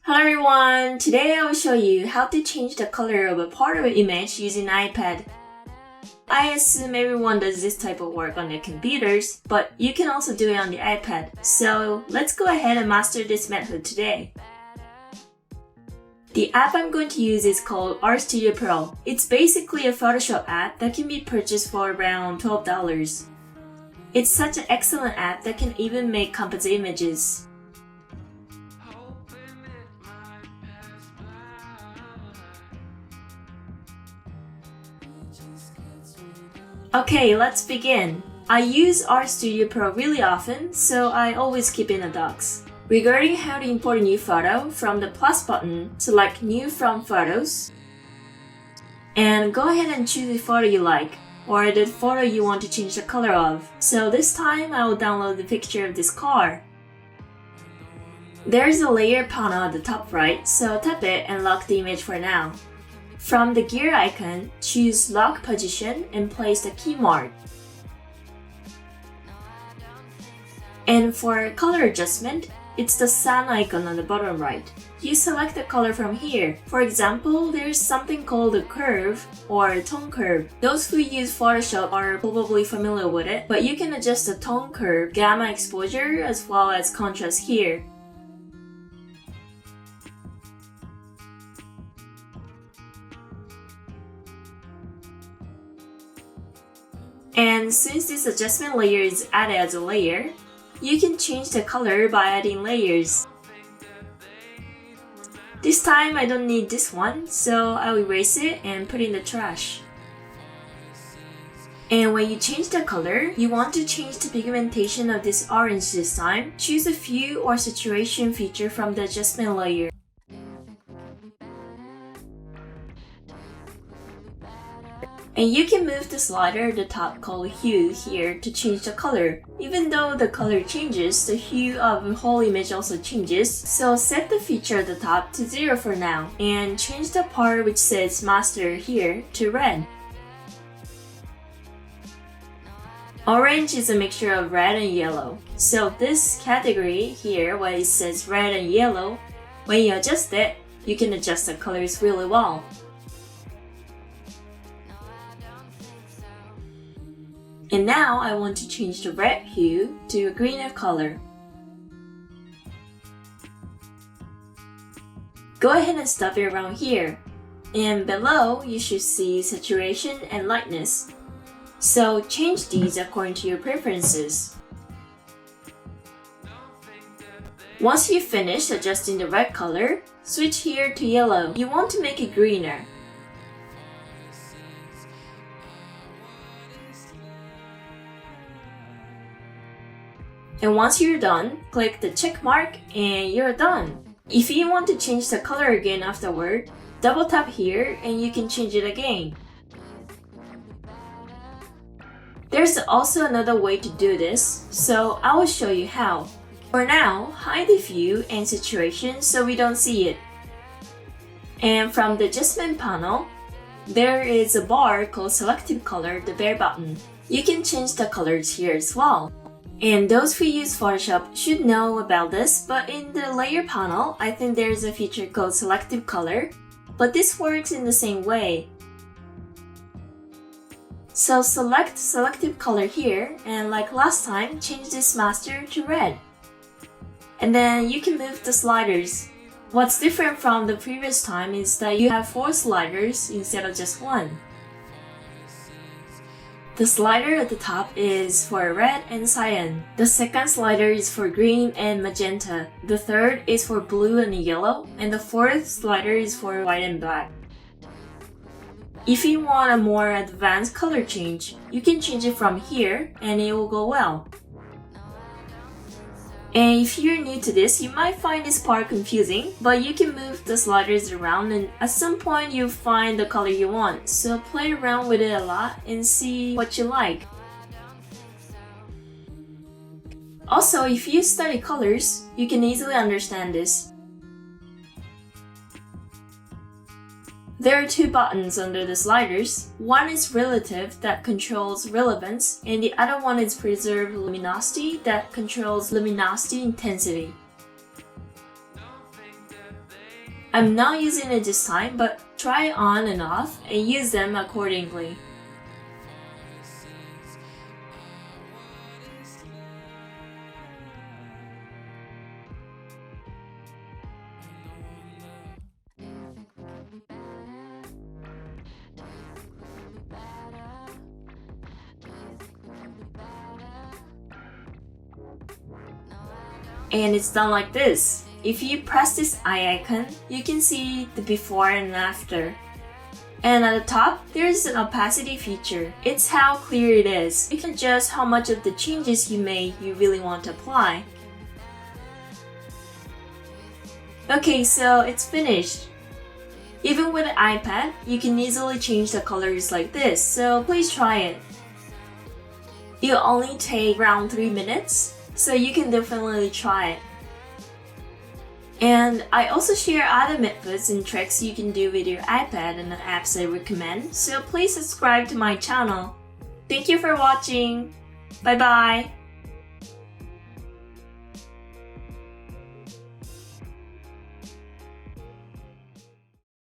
Hello everyone! Today I will show you how to change the color of a part of an image using iPad. I assume everyone does this type of work on their computers, but you can also do it on the iPad. So let's go ahead and master this method today. The app I'm going to use is called RStudio Pro. It's basically a Photoshop app that can be purchased for around $12. It's such an excellent app that can even make composite images. Okay, let's begin. I use RStudio Pro really often, so I always keep in the docs. Regarding how to import a new photo, from the plus button, select New from Photos, and go ahead and choose the photo you like, or the photo you want to change the color of. So this time I will download the picture of this car. There's a layer panel at the top right, so tap it and lock the image for now. From the gear icon, choose Lock Position and place the key mark. And for color adjustment, it's the sun icon on the bottom right. You select the color from here. For example, there's something called a curve or a tone curve. Those who use Photoshop are probably familiar with it, but you can adjust the tone curve, gamma exposure, as well as contrast here. And since this adjustment layer is added as a layer, you can change the color by adding layers. This time I don't need this one, so I'll erase it and put it in the trash. And when you change the color, you want to change the pigmentation of this orange this time. Choose a hue or saturation feature from the adjustment layer. And you can move the slider at the top called Hue here to change the color. Even though the color changes, the hue of the whole image also changes. So set the feature at the top to 0 for now, and change the part which says Master here to red. Orange is a mixture of red and yellow. So this category here where it says red and yellow, when you adjust it, you can adjust the colors really well. And now I want to change the red hue to a greener color. Go ahead and stop it around here. And below, you should see saturation and lightness. So change these according to your preferences. Once you finish adjusting the red color, switch here to yellow. You want to make it greener. And once you're done, click the check mark and you're done. If you want to change the color again afterward, double tap here and you can change it again. There's also another way to do this, so I will show you how. For now, hide the hue and saturation so we don't see it. And from the adjustment panel, there is a bar called Selective Color, the bare button. You can change the colors here as well. And those who use Photoshop should know about this, but in the layer panel, I think there's a feature called Selective Color, but this works in the same way. So select Selective Color here, and like last time, change this master to red. And then you can move the sliders. What's different from the previous time is that you have 4 sliders instead of just 1. The slider at the top is for red and cyan. The second slider is for green and magenta. The third is for blue and yellow. And the fourth slider is for white and black. If you want a more advanced color change, you can change it from here and it will go well. And if you're new to this, you might find this part confusing, but you can move the sliders around and at some point you'll find the color you want. So play around with it a lot and see what you like. Also, if you study colors, you can easily understand this. There are 2 buttons under the sliders. One is Relative that controls relevance, and the other one is Preserve Luminosity that controls luminosity intensity. I'm not using it this time, but try on and off and use them accordingly. And it's done like this. If you press this eye icon, you can see the before and after. And at the top, there's an opacity feature. It's how clear it is. You can adjust how much of the changes you made you really want to apply. Okay, so it's finished. Even with an iPad, you can easily change the colors like this, so please try it. It'll only take around 3 minutes, so you can definitely try it. And I also share other methods and tricks you can do with your iPad and the apps I recommend, so please subscribe to my channel. Thank you for watching. Bye bye.